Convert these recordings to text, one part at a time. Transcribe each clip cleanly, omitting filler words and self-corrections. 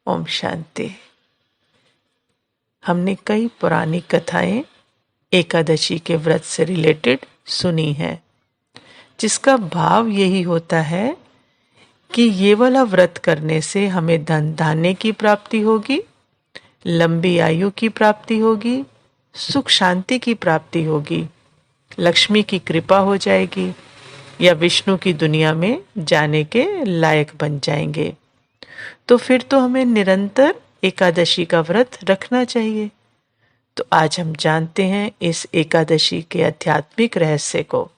ओम शांति। हमने कई पुरानी कथाएं एकादशी के व्रत से रिलेटेड सुनी है, जिसका भाव यही होता है कि ये वाला व्रत करने से हमें धन धान्य की प्राप्ति होगी, लंबी आयु की प्राप्ति होगी, सुख शांति की प्राप्ति होगी, लक्ष्मी की कृपा हो जाएगी या विष्णु की दुनिया में जाने के लायक बन जाएंगे। तो फिर तो हमें निरंतर एकादशी का व्रत रखना चाहिए। तो आज हम जानते हैं इस एकादशी के आध्यात्मिक रहस्य को,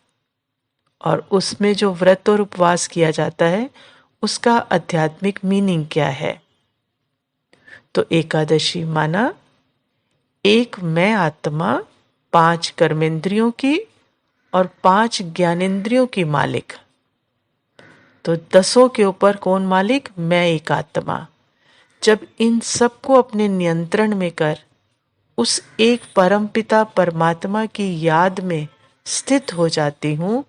और उसमें जो व्रत और उपवास किया जाता है उसका आध्यात्मिक मीनिंग क्या है। तो एकादशी माना एक मैं आत्मा 5 कर्मेंद्रियों की और 5 ज्ञानेंद्रियों की मालिक। तो 10 के ऊपर कौन मालिक? मैं एक आत्मा। जब इन सबको अपने नियंत्रण में कर उस एक परमपिता परमात्मा की याद में स्थित हो जाती हूँ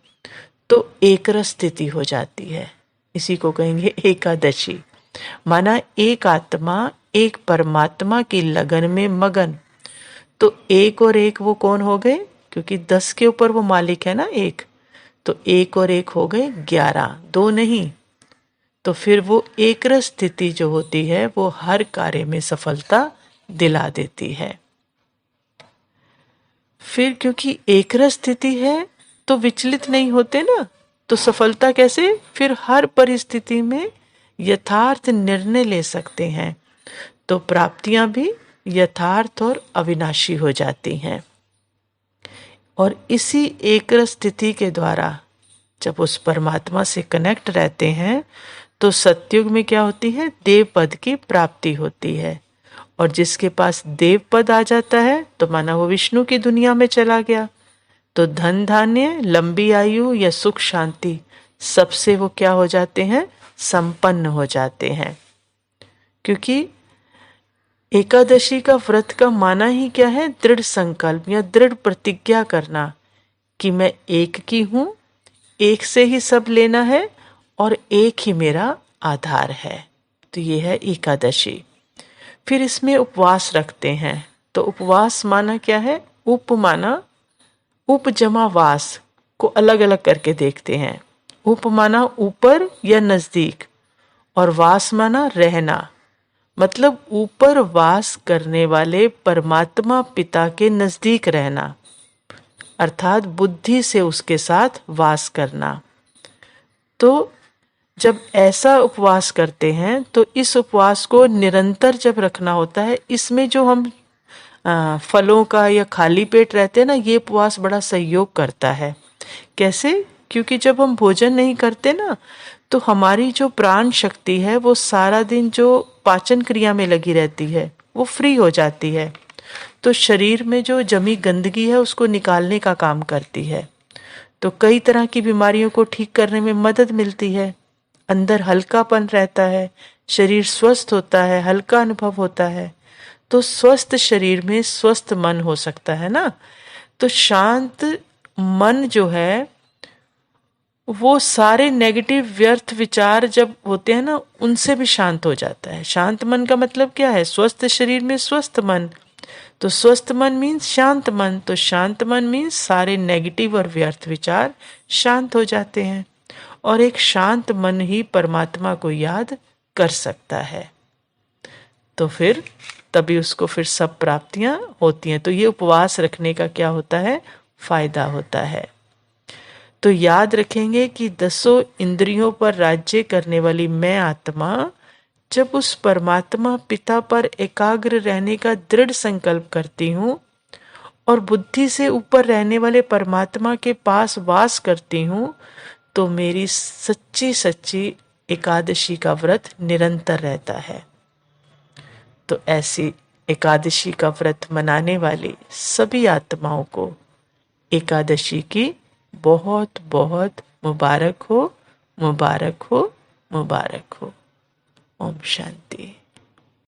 तो एकरस स्थिति हो जाती है। इसी को कहेंगे एकादशी। माना एक आत्मा एक परमात्मा की लगन में मगन। तो एक और एक वो कौन हो गए? क्योंकि 10 के ऊपर वो मालिक है ना, एक। तो एक और एक हो गए 11, 2 नहीं। तो फिर वो एकरस स्थिति जो होती है वो हर कार्य में सफलता दिला देती है। फिर क्योंकि एकरस स्थिति है तो विचलित नहीं होते ना, तो सफलता कैसे? फिर हर परिस्थिति में यथार्थ निर्णय ले सकते हैं, तो प्राप्तियां भी यथार्थ और अविनाशी हो जाती हैं। और इसी एकरस स्थिति के द्वारा जब उस परमात्मा से कनेक्ट रहते हैं तो सतयुग में क्या होती है? देव पद की प्राप्ति होती है। और जिसके पास देव पद आ जाता है तो माना वो विष्णु की दुनिया में चला गया। तो धन धान्य, लंबी आयु या सुख शांति सबसे वो क्या हो जाते हैं? संपन्न हो जाते हैं। क्योंकि एकादशी का व्रत का माना ही क्या है? दृढ़ संकल्प या दृढ़ प्रतिज्ञा करना कि मैं एक की हूं, एक से ही सब लेना है और एक ही मेरा आधार है। तो ये है एकादशी। फिर इसमें उपवास रखते हैं। तो उपवास माना क्या है? उप माना उप जमा वास को अलग अलग करके देखते हैं। उप माना ऊपर या नजदीक, और वास माना रहना। मतलब ऊपर वास करने वाले परमात्मा पिता के नजदीक रहना, अर्थात बुद्धि से उसके साथ वास करना। तो जब ऐसा उपवास करते हैं तो इस उपवास को निरंतर जब रखना होता है, इसमें जो हम फलों का या खाली पेट रहते हैं ना, ये उपवास बड़ा सहयोग करता है। कैसे? क्योंकि जब हम भोजन नहीं करते ना तो हमारी जो प्राण शक्ति है वो सारा दिन जो पाचन क्रिया में लगी रहती है वो फ्री हो जाती है। तो शरीर में जो जमी गंदगी है उसको निकालने का काम करती है। तो कई तरह की बीमारियों को ठीक करने में मदद मिलती है। अंदर हल्कापन रहता है, शरीर स्वस्थ होता है, हल्का अनुभव होता है। तो स्वस्थ शरीर में स्वस्थ मन हो सकता है ना। तो शांत मन जो है वो सारे नेगेटिव व्यर्थ विचार जब होते हैं ना उनसे भी शांत हो जाता है। शांत मन का मतलब क्या है? स्वस्थ शरीर में स्वस्थ मन। तो स्वस्थ मन मीन्स शांत मन। तो शांत मन मीन्स सारे नेगेटिव और व्यर्थ विचार शांत हो जाते हैं, और एक शांत मन ही परमात्मा को याद कर सकता है। तो फिर तभी उसको फिर सब प्राप्तियां होती हैं। तो ये उपवास रखने का क्या होता है? फायदा होता है। तो याद रखेंगे कि 10 इंद्रियों पर राज्य करने वाली मैं आत्मा जब उस परमात्मा पिता पर एकाग्र रहने का दृढ़ संकल्प करती हूँ और बुद्धि से ऊपर रहने वाले परमात्मा के पास वास करती हूँ तो मेरी सच्ची सच्ची एकादशी का व्रत निरंतर रहता है। तो ऐसी एकादशी का व्रत मनाने वाली सभी आत्माओं को एकादशी की बहुत बहुत मुबारक हो, मुबारक हो, मुबारक हो। ओम शांति।